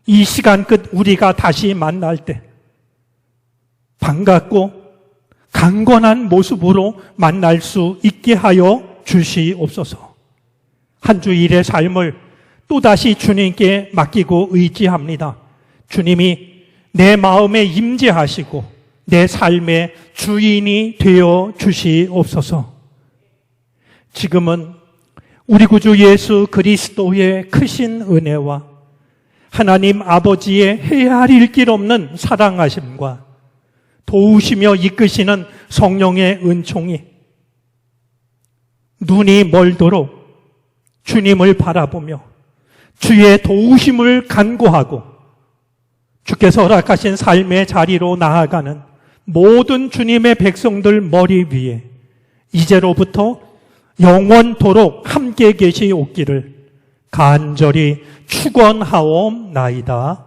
이 시간 끝 우리가 다시 만날 때 반갑고 강건한 모습으로 만날 수 있게 하여 주시옵소서. 한 주일의 삶을 또다시 주님께 맡기고 의지합니다. 주님이 내 마음에 임재하시고 내 삶의 주인이 되어 주시옵소서. 지금은 우리 구주 예수 그리스도의 크신 은혜와 하나님 아버지의 헤아릴 길 없는 사랑하심과 도우시며 이끄시는 성령의 은총이 눈이 멀도록 주님을 바라보며 주의 도우심을 간구하고 주께서 허락하신 삶의 자리로 나아가는 모든 주님의 백성들 머리 위에 이제로부터 영원토록 함께 계시옵기를 간절히 축원하옵나이다.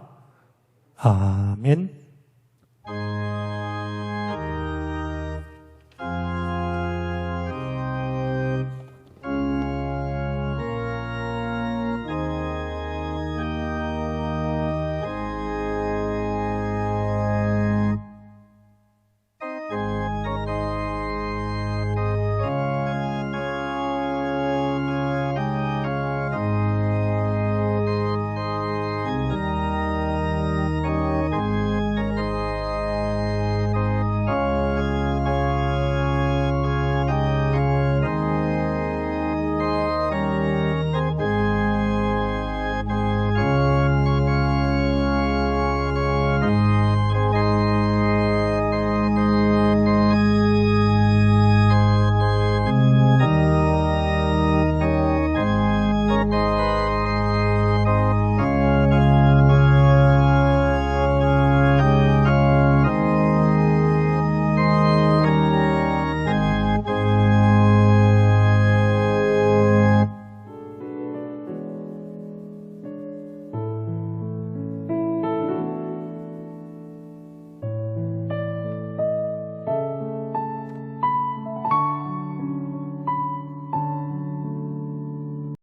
아멘.